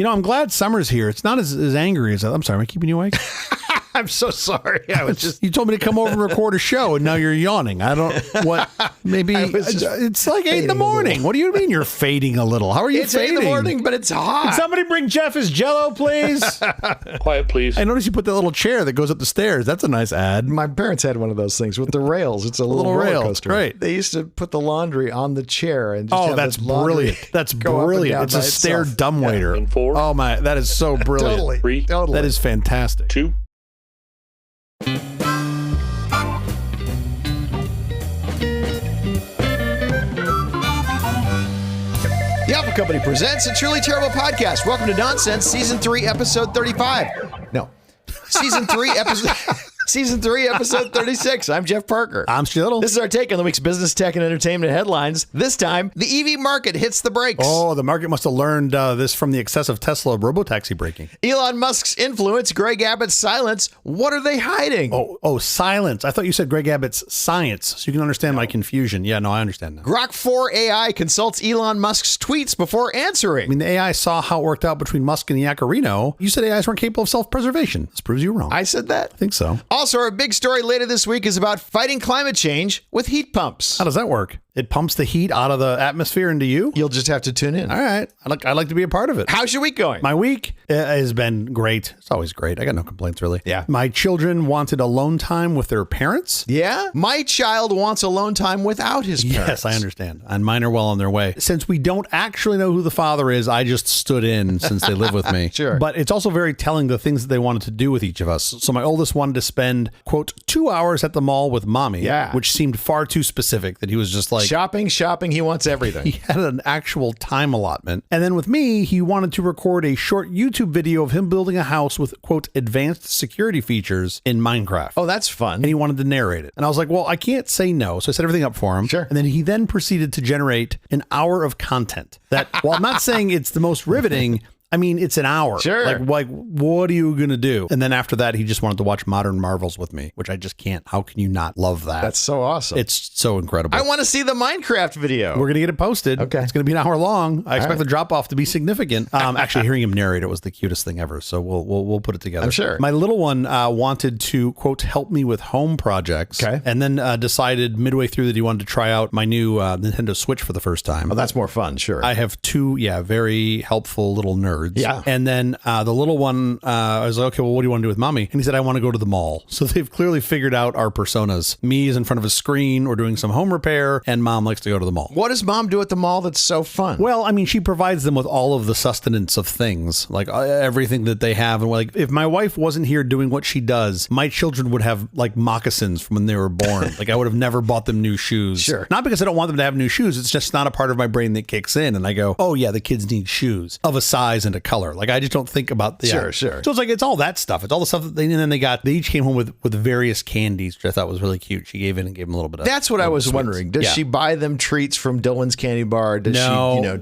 I'm glad summer's here. It's not as angry as I'm sorry, am I keeping you awake? I'm so sorry. I was just... You told me to come over and record a show, and now you're yawning. I don't... What? Maybe... It's like 8 in the morning. What do you mean you're fading a little? How are you fading? It's 8 in the morning, but it's hot. Can somebody bring Jeff his Jell-O, please? Quiet, please. I noticed you put that little chair that goes up the stairs. That's a nice ad. My parents had one of those things with the rails. It's a little roller coaster. Right. They used to put the laundry on the chair. And just that's brilliant. That's brilliant. It's a stair dumbwaiter. And 4. Oh, my. That is so brilliant. Totally. 3. That is fantastic. 2. The Apple Company presents a truly terrible podcast. Welcome to Nonsense, Season 3, Episode 35. No. Season 3, Episode 36. I'm Jeff Parker. I'm Stu Little. This is our take on the week's business, tech, and entertainment headlines. This time, the EV market hits the brakes. Oh, the market must have learned this from the excessive Tesla robotaxi braking. Elon Musk's influence, Greg Abbott's silence. What are they hiding? Oh, silence. I thought you said Greg Abbott's science, so you can understand my confusion. Yeah, no, I understand now. Grok 4 AI consults Elon Musk's tweets before answering. I mean, the AI saw how it worked out between Musk and Yacarino. You said AIs weren't capable of self-preservation. This proves you wrong. I said that? I think so. Also, our big story later this week is about fighting climate change with heat pumps. How does that work? It pumps the heat out of the atmosphere into you? You'll just have to tune in. All right. I'd like to be a part of it. How's your week going? My week has been great. It's always great. I got no complaints, really. Yeah. My children wanted alone time with their parents. Yeah? My child wants alone time without his parents. Yes, I understand. And mine are well on their way. Since we don't actually know who the father is, I just stood in since they live with me. Sure. But it's also very telling the things that they wanted to do with each of us. So my oldest wanted to spend, quote, 2 hours at the mall with mommy. Yeah. Which seemed far too specific that he was just like... Shopping. He wants everything. He had an actual time allotment. And then with me, he wanted to record a short YouTube video of him building a house with, quote, advanced security features in Minecraft. Oh, that's fun. And he wanted to narrate it. And I was like, well, I can't say no. So I set everything up for him. Sure. And then he proceeded to generate an hour of content that, while I'm not saying it's the most riveting, I mean, it's an hour. Sure. Like, what are you going to do? And then after that, he just wanted to watch Modern Marvels with me, which I just can't. How can you not love that? That's so awesome. It's so incredible. I want to see the Minecraft video. We're going to get it posted. Okay. It's going to be an hour long. I expect the drop off to be significant. Actually, hearing him narrate it was the cutest thing ever. So we'll put it together. I'm sure. My little one wanted to, quote, help me with home projects. Okay. And then decided midway through that he wanted to try out my new Nintendo Switch for the first time. Oh, that's more fun. Sure. I have two, very helpful little nerds. Yeah. And then the little one, I was like, okay, well, what do you want to do with mommy? And he said, I want to go to the mall. So they've clearly figured out our personas. Me is in front of a screen. We're doing some home repair, and mom likes to go to the mall. What does mom do at the mall that's so fun? Well, I mean, she provides them with all of the sustenance of things, like everything that they have. And like, if my wife wasn't here doing what she does, my children would have like moccasins from when they were born. Like I would have never bought them new shoes. Sure. Not because I don't want them to have new shoes. It's just not a part of my brain that kicks in. And I go, oh yeah, the kids need shoes of a size and a color. Like I just don't think about the Sure. So it's like, it's all that stuff. It's all the stuff that and then they each came home with various candies, which I thought was really cute. She gave in and gave them a little bit of. That's what I was sweets. wondering. Does she buy them treats from Dylan's Candy Bar? Does she,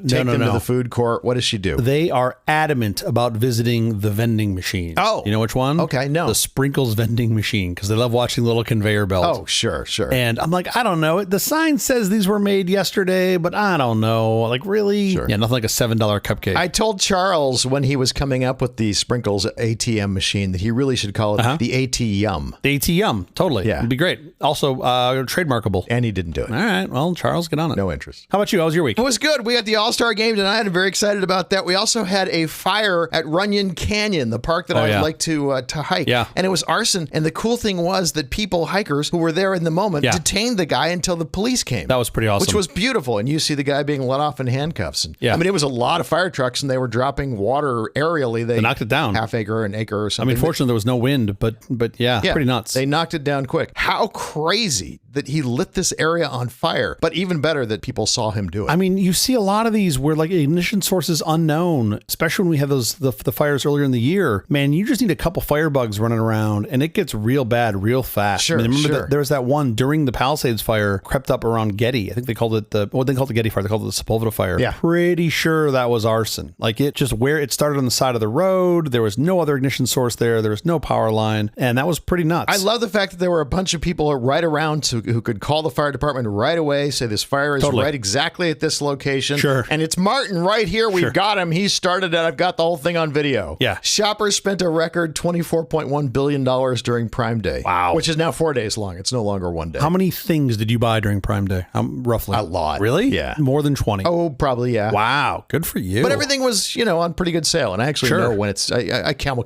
take them to the food court? What does she do? They are adamant about visiting the vending machine. Oh. You know which one? Okay, no. The Sprinkles vending machine, because they love watching little conveyor belts. Oh, sure. And I'm like, I don't know. The sign says these were made yesterday, but I don't know. Like, really? Sure. Yeah, nothing like a $7 cupcake. I told Charles when he was coming up with the Sprinkles ATM machine that he really should call it the AT-Yum. The AT-Yum, totally. Yeah. It'd be great. Also, trademarkable. And he didn't do it. All right. Well, Charles, get on it. No interest. How about you? How was your week? It was good. We had the All-Star game tonight. I'm very excited about that. We also had a fire at Runyon Canyon, the park that I would like to hike. Yeah. And it was arson. And the cool thing was that hikers who were there in the moment, detained the guy until the police came. That was pretty awesome. Which was beautiful. And you see the guy being let off in handcuffs. And, I mean, it was a lot of fire trucks, and they were dropping water aerially. They knocked it down. Half acre, an acre or something. I mean, fortunately, there was no wind, but yeah, pretty nuts. They knocked it down quick. How crazy that he lit this area on fire, but even better that people saw him do it. I mean, you see a lot of these where like ignition sources unknown, especially when we had the fires earlier in the year. Man, you just need a couple firebugs running around and it gets real bad real fast. Sure, I mean, remember there was that one during the Palisades fire crept up around Getty. I think they called it the Getty fire. They called it the Sepulveda fire. Yeah. Pretty sure that was arson. Like it just where it started on the side of the road. There was no other ignition source there. There was no power line. And that was pretty nuts. I love the fact that there were a bunch of people right around who could call the fire department right away, say this fire is right exactly at this location. Sure. And it's Martin right here. We've got him. He started it. I've got the whole thing on video. Yeah. Shoppers spent a record $24.1 billion during Prime Day. Wow. Which is now 4 days long. It's no longer 1 day. How many things did you buy during Prime Day? Roughly. A lot. Really? Yeah. More than 20. Oh, probably, yeah. Wow. Good for you. But everything was, on pretty good sale. And I actually know when it's, I camel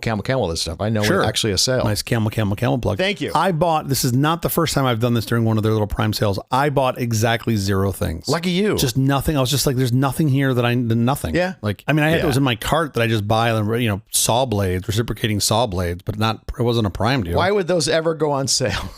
this stuff. I know when it's actually a sale. Nice camel plug. Thank you. I bought, this is not the first time I've done this during one of their little Prime sales. I bought exactly 0 things. Lucky you. Just nothing. I was just like, there's nothing here nothing. Yeah. Like, I mean, I had those in my cart that I just buy, saw blades, reciprocating saw blades, but it wasn't a Prime deal. Why would those ever go on sale?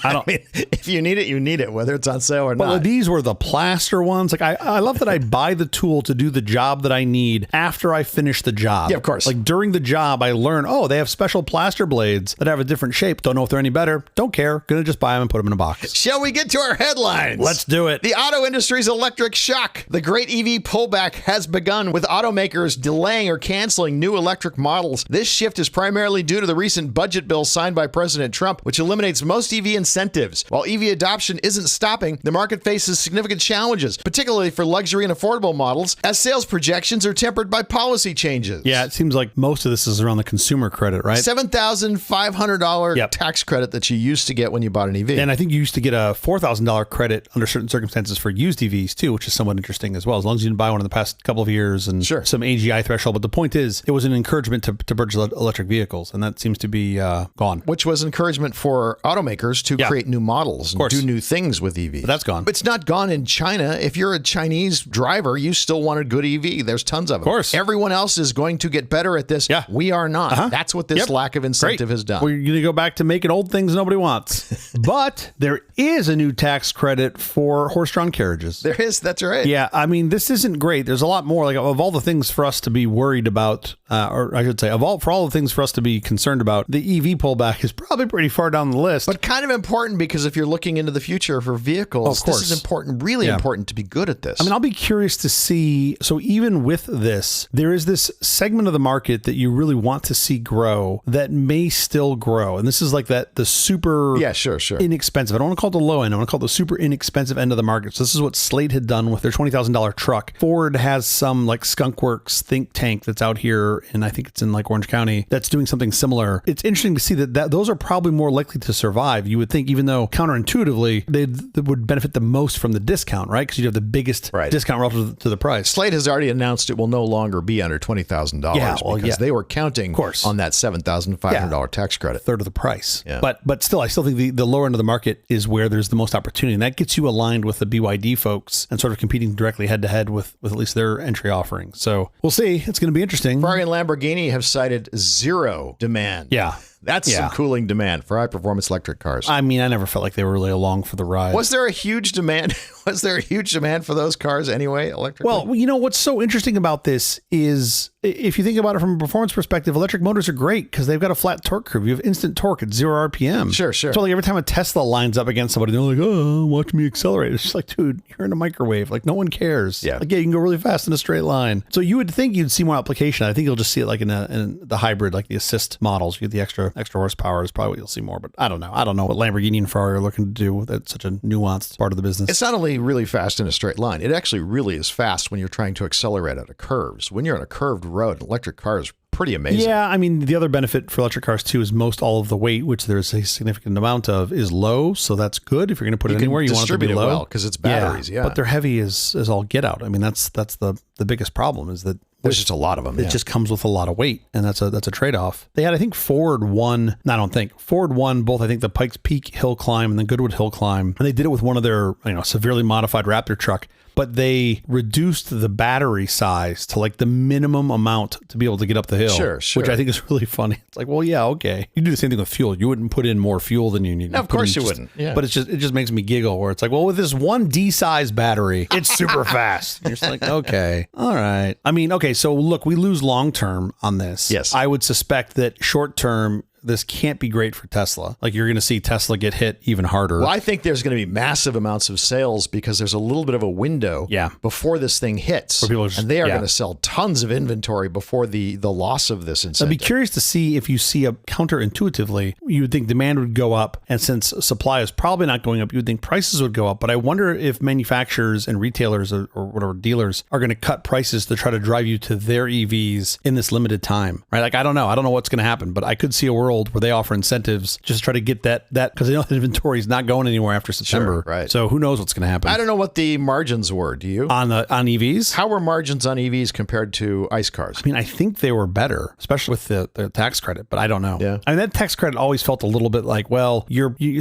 I mean, if you need it, you need it, whether it's on sale or not. Well, these were the plaster ones. Like, I love that I buy the tool to do the job that I need after I finish the job. Yeah, of course. Like during the job, I learn, they have special plaster blades that have a different shape. Don't know if they're any better. Don't care. Gonna just buy them and put them in a box. Shall we get to our headlines? Let's do it. The auto industry's electric shock. The great EV pullback has begun, with automakers delaying or canceling new electric models. This shift is primarily due to the recent budget bill signed by President Trump, which eliminates most EV incentives. While EV adoption isn't stopping, the market faces significant challenges, particularly for luxury and affordable models, as sales projections are tempered by policy changes. Yeah, it seems like most of this is around the consumer credit, right? $7,500 tax credit that you used to get when you bought an EV. And I think you used to get a $4,000 credit under certain circumstances for used EVs too, which is somewhat interesting as well, as long as you didn't buy one in the past couple of years and some AGI threshold. But the point is, it was an encouragement to purchase electric vehicles, and that seems to be gone. Which was encouragement for automakers to create new models and do new things with EVs. But that's gone. But it's not gone in China. If you're a Chinese driver, you still want a good EV. There's tons of them. Of course. Everyone else is going to get better at this. Yeah. We are not. That's what this lack of incentive has done. We're going to go back to making old things nobody wants. But there is a new tax credit for horse-drawn carriages. There is. That's right. Yeah. I mean, this isn't great. There's a lot more. Like, of all the things for us to be worried about, or I should say, for all the things for us to be concerned about, the EV pullback is probably pretty far down the list. But kind of important, because if you're looking into the future for vehicles, this is important, really important to be good at this. I mean, I'll be curious to see. So even with this, there is this segment of the market that you really want to see grow that may still grow. And this is like the super inexpensive. I don't want to call it the low end. I want to call it the super inexpensive end of the market. So this is what Slate had done with their $20,000 truck. Ford has some like Skunk Works think tank that's out here, and I think it's in like Orange County, that's doing something similar. It's interesting to see that those are probably more likely to survive. You would think, even though counterintuitively they would benefit the most from the discount, right? Because you have the biggest discount relative to the price. Slate has already announced it will no longer be under $20,000 because they were counting on that $7,500 tax credit. A third of the price. Yeah. But still, I still think the lower end of the market is where there's the most opportunity. And that gets you aligned with the BYD folks and sort of competing directly head to head with at least their entry offering. So we'll see. It's going to be interesting. Ferrari and Lamborghini have cited zero demand. Yeah. That's some cooling demand for high-performance electric cars. I mean, I never felt like they were really along for the ride. Was there a huge demand? Was there a huge demand for those cars anyway, electric? Well, what's so interesting about this is, if you think about it from a performance perspective, electric motors are great because they've got a flat torque curve. You have instant torque at 0 RPM. Sure. So like every time a Tesla lines up against somebody, they're like, oh, watch me accelerate. It's just like, dude, you're in a microwave. Like, no one cares. Yeah. Like, you can go really fast in a straight line. So you would think you'd see more application. I think you'll just see it like in the hybrid, like the assist models. You get the extra horsepower is probably what you'll see more. But I don't know. I don't know what Lamborghini and Ferrari are looking to do. That's such a nuanced part of the business. It's not only really fast in a straight line. It actually really is fast when you're trying to accelerate out of curves. When you're on a curved road, an electric car is pretty amazing. Yeah, I mean, the other benefit for electric cars too is most all of the weight, which there's a significant amount of, is low. So that's good. If you're going to put it anywhere, you want it to be low. Well, because it's batteries. Yeah, but they're heavy as all get out. I mean, that's the biggest problem, is that there's just a lot of them. It just comes with a lot of weight, and that's a trade-off. They had, I think, Ford won both, I think, the Pikes Peak hill climb and the Goodwood hill climb, and they did it with one of their severely modified Raptor truck. But they reduced the battery size to like the minimum amount to be able to get up the hill. Sure. Which I think is really funny. It's like, well, yeah, okay. You do the same thing with fuel. You wouldn't put in more fuel than you need. No, of course you wouldn't. Yeah. But it just makes me giggle, where it's like, well, with this one D-size battery, it's super fast. You're just like, okay, all right. I mean, okay, so look, we lose long-term on this. Yes. I would suspect that short-term, this can't be great for Tesla. Like you're going to see Tesla get hit even harder. Well, I think there's going to be massive amounts of sales because there's a little bit of a window before this thing hits. And they are going to sell tons of inventory before the loss of this incentive. I'd be curious to see if you see a counterintuitively, you would think demand would go up. And since supply is probably not going up, you would think prices would go up. But I wonder if manufacturers and retailers or whatever dealers are going to cut prices to try to drive you to their EVs in this limited time, right? Like, I don't know. I don't know what's going to happen, but I could see a world where they offer incentives just to try to get that because they know the inventory is not going anywhere after September. Sure, right. So who knows what's going to happen? I don't know what the margins were. Do you? On EVs? How were margins on EVs compared to ICE cars? I mean, I think they were better, especially with the tax credit, but I don't know. Yeah. I mean, that tax credit always felt a little bit like, well,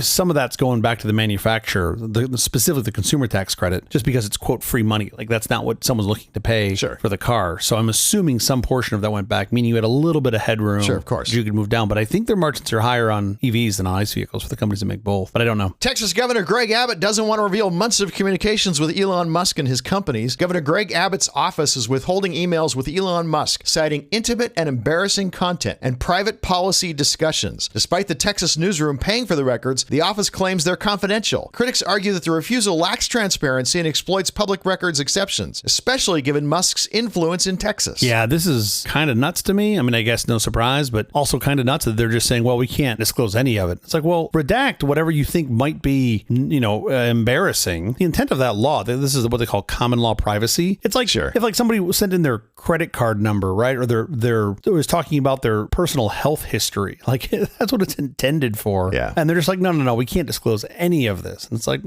some of that's going back to the manufacturer, specifically the consumer tax credit, just because it's quote free money. Like that's not what someone's looking to pay for the car. So I'm assuming some portion of that went back, meaning you had a little bit of headroom. Sure, of course. You could move down, but I think their margins are higher on EVs than on ICE vehicles for the companies that make both, but I don't know. Texas Governor Greg Abbott doesn't want to reveal months of communications with Elon Musk and his companies. Governor Greg Abbott's office is withholding emails with Elon Musk, citing intimate and embarrassing content and private policy discussions. Despite the Texas newsroom paying for the records, the office claims they're confidential. Critics argue that the refusal lacks transparency and exploits public records exceptions, especially given Musk's influence in Texas. Yeah, this is kind of nuts to me. I mean, I guess no surprise, but also kind of nuts that they're just saying, well, we can't disclose any of it. It's like, well, redact whatever you think might be, embarrassing. The intent of that law, this is what they call common law privacy. It's like if like somebody sent in their credit card number, right? Or their was talking about their personal health history. Like that's what it's intended for. Yeah. And they're just like, no, we can't disclose any of this. And it's like,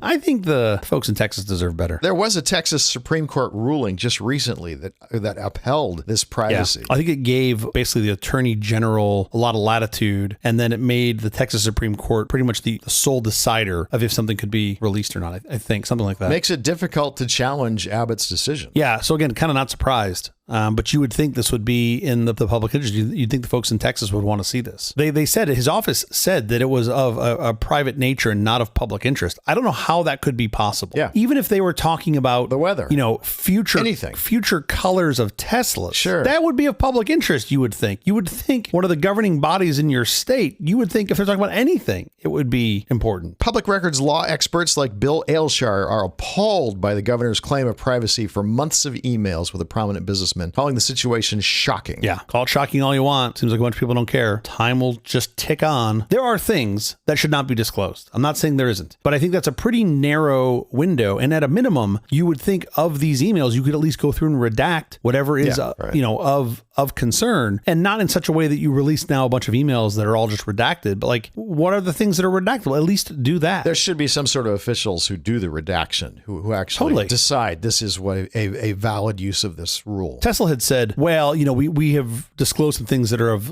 I think the folks in Texas deserve better. There was a Texas Supreme Court ruling just recently that upheld this privacy. Yeah. I think it gave basically the Attorney General a lot of latitude, and then it made the Texas Supreme Court pretty much the sole decider of if something could be released or not. I think something like that. Makes it difficult to challenge Abbott's decision. Yeah. So again, kind of not surprised. But you would think this would be in the public interest. You'd think the folks in Texas would want to see this. They said, his office said that it was of a private nature and not of public interest. I don't know how that could be possible. Yeah. Even if they were talking about the weather, future colors of Teslas. Sure. That would be of public interest, you would think. You would think one of the governing bodies in your state, you would think if they're talking about anything, it would be important. Public records law experts like Bill Ailshire are appalled by the governor's claim of privacy for months of emails with a prominent businessman, calling the situation shocking. Yeah, call it shocking all you want. Seems like a bunch of people don't care. Time will just tick on. There are things that should not be disclosed. I'm not saying there isn't, but I think that's a pretty narrow window. And at a minimum, you would think of these emails, you could at least go through and redact whatever is, of concern, and not in such a way that you release now a bunch of emails that are all just redacted. But like, what are the things that are redactable? At least do that. There should be some sort of officials who do the redaction, who actually decide this is what a valid use of this rule. Tesla had said, well, we have disclosed some things that are of,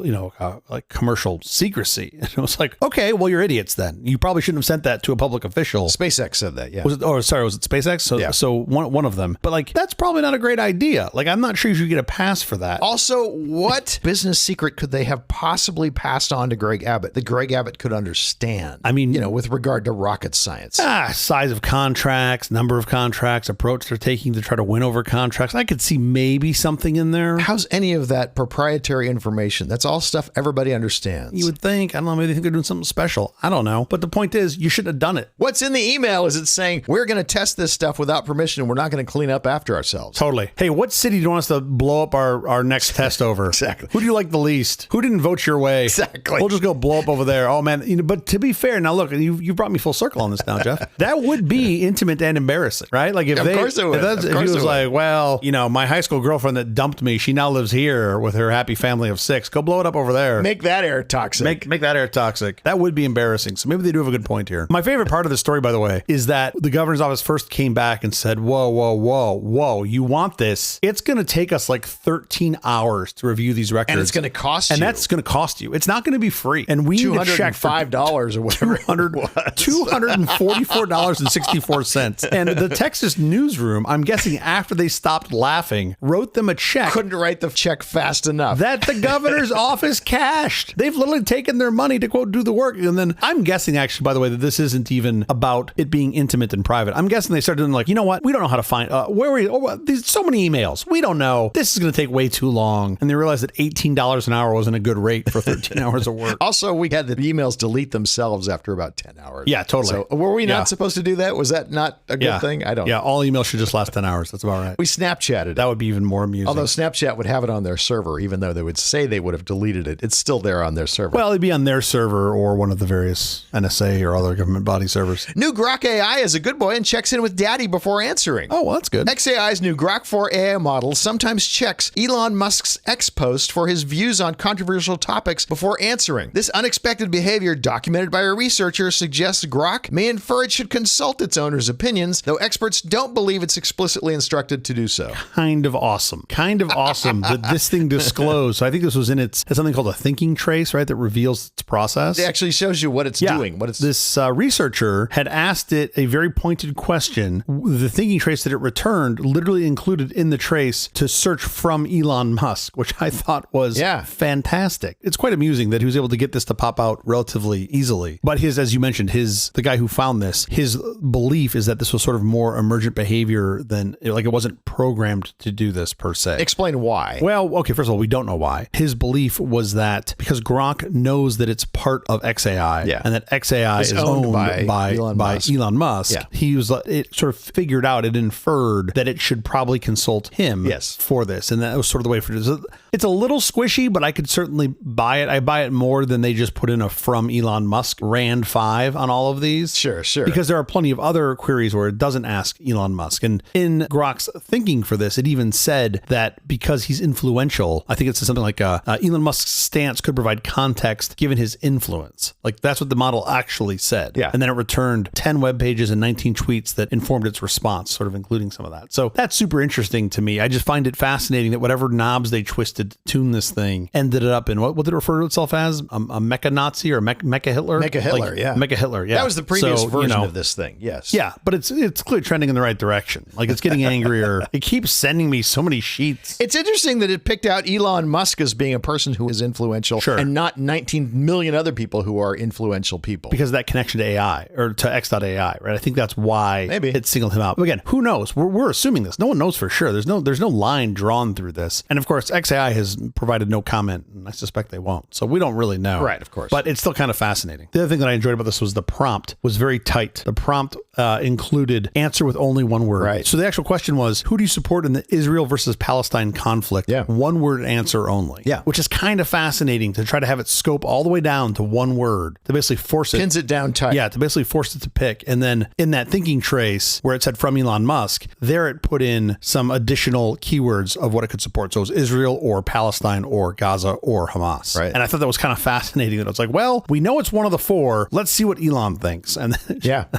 like commercial secrecy. And it was like, okay, well, you're idiots then. You probably shouldn't have sent that to a public official. SpaceX said that, yeah. Was it SpaceX? So one of them. But like, that's probably not a great idea. Like, I'm not sure you should get a pass for that. Also, what business secret could they have possibly passed on to Greg Abbott that Greg Abbott could understand? I mean, with regard to rocket science. Size of contracts, number of contracts, approach they're taking to try to win over contracts. I could see maybe something in there. How's any of that proprietary information? That's all stuff everybody understands. You would think. I don't know. Maybe they think they're doing something special. I don't know. But the point is, you shouldn't have done it. What's in the email is it saying, we're going to test this stuff without permission. We're not going to clean up after ourselves. Totally. Hey, what city do you want us to blow up our next test over? Exactly. Who do you like the least? Who didn't vote your way? Exactly. We'll just go blow up over there. Oh, man. But to be fair, now look, you brought me full circle on this now, Jeff. That would be intimate and embarrassing, right? Like if of course it would. If he was like, well, my high school girlfriend that dumped me, she now lives here with her happy family of 6. Go blow it up over there. Make that air toxic. Make that air toxic. That would be embarrassing. So maybe they do have a good point here. My favorite part of the story, by the way, is that the governor's office first came back and said, whoa, you want this? It's going to take us like 13 hours to review these records. And it's going to cost you. And that's going to cost you. It's not going to be free. And we need to check for $205 or whatever $244.64. And the Texas newsroom, I'm guessing after they stopped laughing, wrote them them a check. Couldn't write the check fast enough. That the governor's office cashed. They've literally taken their money to quote do the work. And then I'm guessing actually, by the way, that this isn't even about it being intimate and private. I'm guessing they started doing like, you know what? We don't know how to find, there's so many emails. We don't know. This is going to take way too long. And they realized that $18 an hour wasn't a good rate for 13 hours of work. Also, we had the emails delete themselves after about 10 hours. Yeah, totally. So were we not supposed to do that? Was that not a good thing? I don't know. Yeah, all emails should just last 10 hours. That's about right. We Snapchatted. That would be even more amusing. Although Snapchat would have it on their server, even though they would say they would have deleted it. It's still there on their server. Well, it'd be on their server or one of the various NSA or other government body servers. New Grok AI is a good boy and checks in with daddy before answering. Oh, well, that's good. xAI's new Grok 4 AI model sometimes checks Elon Musk's X post for his views on controversial topics before answering. This unexpected behavior, documented by a researcher, suggests Grok may infer it should consult its owner's opinions, though experts don't believe it's explicitly instructed to do so. Kind of awesome. Kind of awesome that this thing disclosed. So I think this was in it's something called a thinking trace, right? That reveals its process. It actually shows you what it's doing. This researcher had asked it a very pointed question. The thinking trace that it returned literally included in the trace to search from Elon Musk, which I thought was fantastic. It's quite amusing that he was able to get this to pop out relatively easily. But as you mentioned, the guy who found this, his belief is that this was sort of more emergent behavior than, like, it wasn't programmed to do this per se. Explain why. Well, okay, first of all, we don't know why. His belief was that because Grok knows that it's part of xAI and that xAI is owned by Elon Musk, it sort of figured out, it inferred that it should probably consult him for this. And that was sort of the way for it. It's a little squishy, but I could certainly buy it. I buy it more than they just put in a from Elon Musk Rand 5 on all of these. Sure. Because there are plenty of other queries where it doesn't ask Elon Musk. And in Grok's thinking for this, it even said that because he's influential, I think it said something like Elon Musk's stance could provide context given his influence. Like, that's what the model actually said. Yeah. And then it returned 10 web pages and 19 tweets that informed its response, sort of including some of that. So that's super interesting to me. I just find it fascinating that whatever knobs they twisted to tune this thing ended up in, what did it refer to itself as? A mecha Nazi or mecha Hitler? Mecha Hitler, Mecha Hitler, yeah. That was the previous version of this thing, yes. Yeah, but it's clearly trending in the right direction. Like, it's getting angrier. It keeps sending me so many sheets. It's interesting that it picked out Elon Musk as being a person who is influential and not 19 million other people who are influential people. Because of that connection to AI or to X.AI, right? I think that's why it singled him out. But again, who knows? We're assuming this. No one knows for sure. There's no line drawn through this. And of course, xAI has provided no comment, and I suspect they won't. So we don't really know. Right, of course. But it's still kind of fascinating. The other thing that I enjoyed about this was the prompt was very tight. The prompt included answer with only one word. Right. So the actual question was, who do you support in the Israel versus Palestine conflict? Yeah. One word answer only. Yeah. Which is kind of fascinating to try to have it scope all the way down to one word to basically force it. Pins it down tight. Yeah, to basically force it to pick. And then in that thinking trace where it said from Elon Musk, there it put in some additional keywords of what it could support. So it was Israel or Palestine or Gaza or Hamas. Right. And I thought that was kind of fascinating that it's like, well, we know it's one of the four. Let's see what Elon thinks. And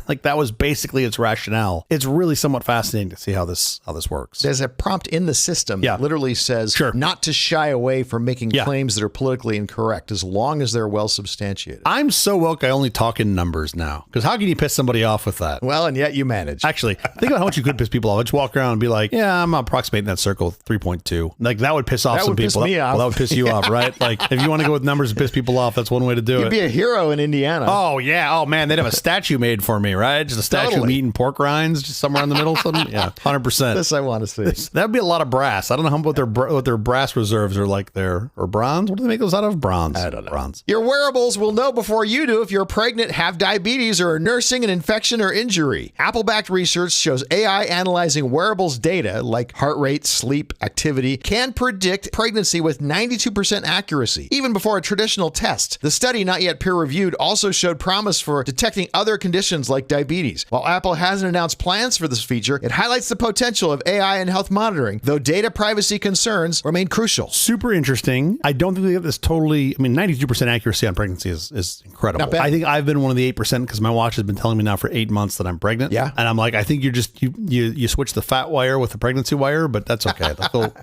like that was basically its rationale. It's really somewhat fascinating to see how this works. There's a prompt in the system that literally says not to shy away from making claims that are politically incorrect as long as they're well substantiated. I'm so woke I only talk in numbers now. Because how can you piss somebody off with that? Well, and yet you manage. Actually, think about how much you could piss people off. Just walk around and be like, yeah, I'm approximating that circle 3.2. Like, that would piss off some people. Piss me off. Well, that would piss you off, right? Like, if you want to go with numbers and piss people off, that's one way to do it. You'd be a hero in Indiana. Oh, yeah. Oh, man, they'd have a statue made for me, right? Just a statue of me eating pork rinds just somewhere in the middle. Something. Yeah, 100%. This I want to see. That'd be a lot of brass. I don't know what their brass reserves are like there. Or bronze? What do they make those out of? Bronze. I don't know. Bronze. Your wearables will know before you do if you're pregnant, have diabetes, or are nursing an infection or injury. Apple-backed research shows AI analyzing wearables data like heart rate, sleep, activity can predict pregnancy with 92% accuracy, even before a traditional test. The study, not yet peer-reviewed, also showed promise for detecting other conditions like diabetes. While Apple hasn't announced plans for this feature, it highlights the potential of AI in health monitoring, though data privacy concerns remain crucial. Super interesting. I don't think they get this totally. I mean, 92% accuracy on pregnancy is incredible. Not bad. I think I've been one of the 8% because my watch has been telling me now for 8 months that I'm pregnant. Yeah. And I'm like, I think you switch the fat wire with the pregnancy wire, but that's okay.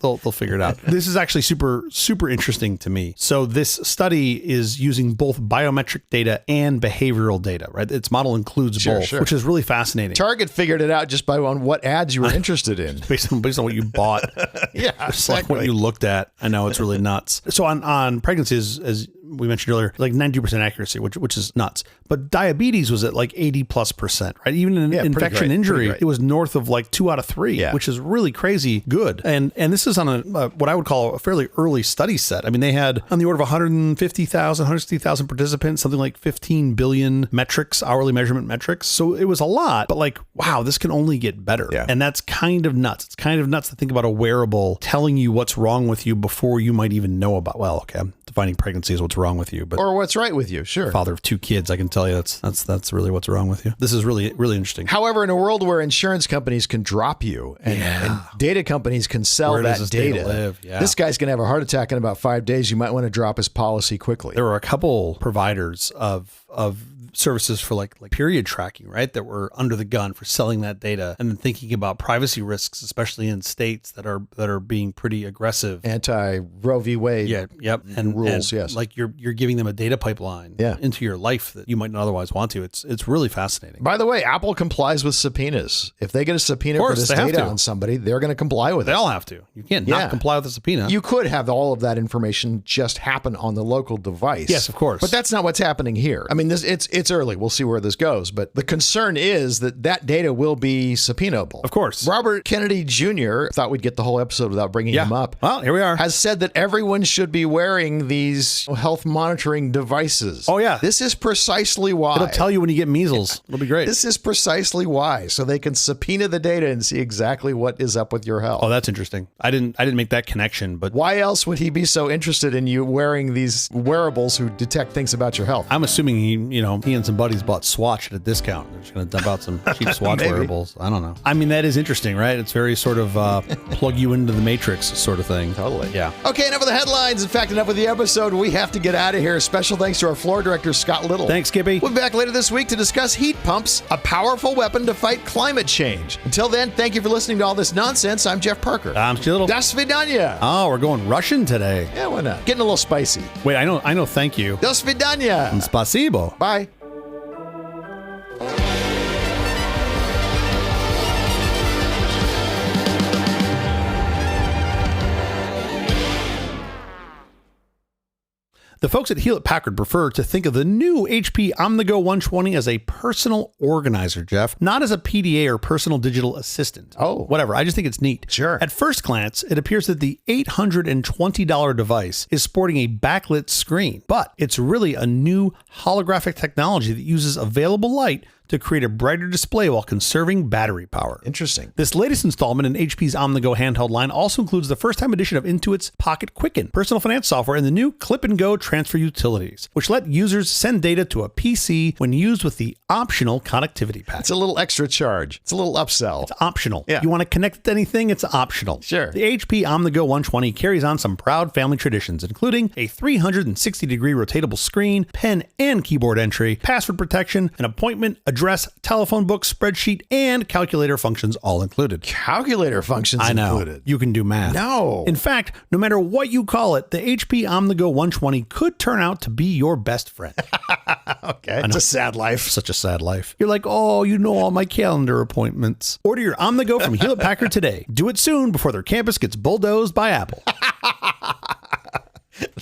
They'll figure it out. This is actually super, super interesting to me. So this study is using both biometric data and behavioral data, right? Its model includes both, which is really fascinating. Target figured it out just by on what ads you were interested in. based on what you bought. Yeah, exactly. Like what you looked at. I know, it's really nuts. So on pregnancies, as we mentioned earlier, like 92% accuracy, which is nuts. But diabetes was at like 80+%, right? Even in infection injury, it was north of like 2 out of 3, which is really crazy good. And this is on a what I would call a fairly early study set. I mean, they had on the order of 160,000 participants, something like 15 billion metrics, hourly measurement metrics. So it was a lot, but like, wow, this can only get better. Yeah. And that's kind of nuts. It's kind of nuts to think about a wearable telling you what's wrong with you before you might even know about, well, okay, I'm defining pregnancy as what's wrong with you, but or what's right with you. Sure. Father of 2 kids, I can tell you that's really what's wrong with you. This is really, really interesting. However, in a world where insurance companies can drop you and data companies can sell that data, this guy's going to have a heart attack in about 5 days. You might want to drop his policy quickly. There were a couple providers of services for like period tracking, right? That were under the gun for selling that data and then thinking about privacy risks, especially in states that are being pretty aggressive. Anti-Roe v. Wade. Yeah. Yep. And rules. And yes. Like you're giving them a data pipeline into your life that you might not otherwise want to. It's really fascinating. By the way, Apple complies with subpoenas. If they get a subpoena for this data on somebody, they're going to comply with it. They all have to. You can't not comply with the subpoena. You could have all of that information just happen on the local device. Yes, of course. But that's not what's happening here. I mean, it's early. We'll see where this goes. But the concern is that data will be subpoenable. Of course. Robert Kennedy Jr., thought we'd get the whole episode without bringing him up. Well, here we are. Has said that everyone should be wearing these health monitoring devices. Oh, yeah. This is precisely why. It'll tell you when you get measles. It'll be great. This is precisely why. So they can subpoena the data and see exactly what is up with your health. Oh, that's interesting. I didn't make that connection, but why else would he be so interested in you wearing these wearables who detect things about your health? I'm assuming he and some buddies bought Swatch at a discount. They're just going to dump out some cheap Swatch wearables. I don't know. I mean, that is interesting, right? It's very sort of plug you into the matrix sort of thing. Totally. Yeah. Okay, enough with the headlines. In fact, enough with the episode. We have to get out of here. Special thanks to our floor director, Scott Little. Thanks, Skippy. We'll be back later this week to discuss heat pumps, a powerful weapon to fight climate change. Until then, thank you for listening to all this nonsense. I'm Jeff Parker. I'm Stu Little. Do svidanya. Oh, we're going Russian today. Yeah, why not? Getting a little spicy. Wait, I know. Thank you. Do svidanya. Spasibo. Bye. The folks at Hewlett-Packard prefer to think of the new HP OmniGo 120 as a personal organizer, Jeff, not as a PDA or personal digital assistant. Oh. Whatever. I just think it's neat. Sure. At first glance, it appears that the $820 device is sporting a backlit screen, but it's really a new holographic technology that uses available light to create a brighter display while conserving battery power. Interesting. This latest installment in HP's OmniGo handheld line also includes the first-time edition of Intuit's Pocket Quicken, personal finance software, and the new Clip-and-Go transfer utilities, which let users send data to a PC when used with the optional connectivity pack. It's a little extra charge. It's a little upsell. It's optional. Yeah. You want to connect it to anything? It's optional. Sure. The HP OmniGo 120 carries on some proud family traditions, including a 360-degree rotatable screen, pen and keyboard entry, password protection, an appointment, address, telephone book, spreadsheet, and calculator functions all included. Calculator functions I know. included. You can do math. No. In fact, no matter what you call it, the HP OmniGo 120 could turn out to be your best friend. Okay. It's a sad life. Such a sad life. You're like, oh, you know all my calendar appointments. Order your OmniGo from Hewlett-Packard today. Do it soon before their campus gets bulldozed by Apple.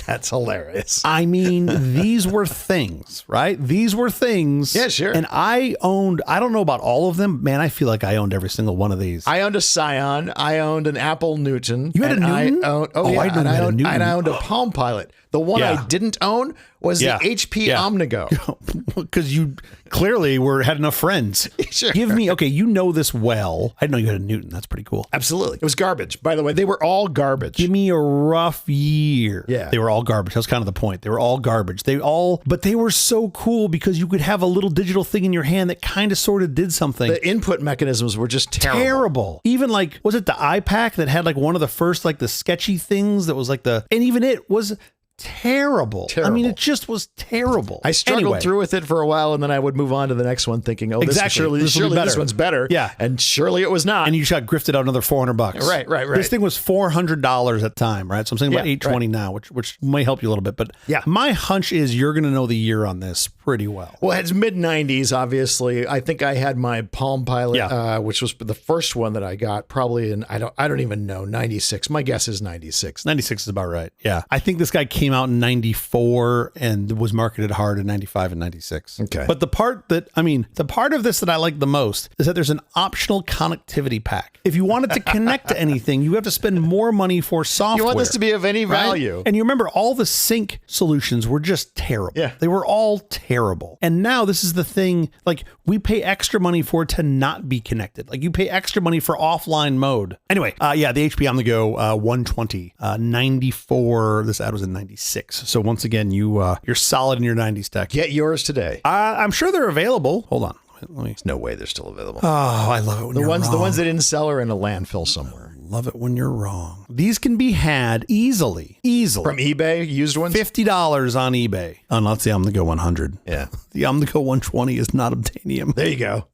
That's hilarious. I mean, these were things, right? These were things. Yeah, sure. And I don't know about all of them. Man, I feel like I owned every single one of these. I owned a Scion. I owned an Apple Newton. You had a Newton? I owned a Palm Pilot. The one Yeah. I didn't own was the HP OmniGo. Because you clearly had enough friends. Sure. Give me, okay, you know this well. I didn't know you had a Newton. That's pretty cool. Absolutely. It was garbage. By the way, they were all garbage. Give me a rough year. Yeah. They were all garbage. That's kind of the point. They were all garbage. But they were so cool because you could have a little digital thing in your hand that kind of sort of did something. The input mechanisms were just terrible. Even like, was it the iPack that had like one of the first, like the sketchy things that was like and even it was terrible. I mean, it just was terrible. I struggled through with it for a while, and then I would move on to the next one thinking, oh, surely this one's better. Yeah. And surely it was not. And you just got grifted out another $400. Right. This thing was $400 at the time, right? So I'm saying about $820 now, which might help you a little bit. But my hunch is you're going to know the year on this pretty well. Well, it's mid-90s, obviously. I think I had my Palm Pilot, which was the first one that I got, probably in, I don't even know, 96. My guess is 96. 96 is about right. Yeah. I think this guy came out in 94 and was marketed hard in 95 and 96. Okay. But the part of this that I like the most is that there's an optional connectivity pack. If you wanted to connect to anything, you have to spend more money for software. You want this to be of any value. And you remember all the sync solutions were just terrible. Yeah. They were all terrible. And now this is the thing, like we pay extra money for it to not be connected. Like you pay extra money for offline mode. Anyway, the HP OmniGo 120, 94. This ad was in 96. So once again, you're solid in your 90s tech. Get yours today. I'm sure they're available. Hold on. There's no way they're still available. Oh, I love it when the ones that didn't sell are in a landfill somewhere. Love it when you're wrong. These can be had easily from eBay, used ones. $50 on eBay. Unless the OmniGo 100. Yeah, the OmniGo 120 is not obtainium. There you go.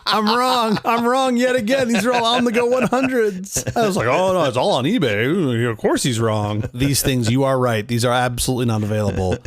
I'm wrong yet again. These are all OmniGo 100s. I was like, oh no, it's all on eBay. Of course he's wrong. These things, you are right. These are absolutely not available.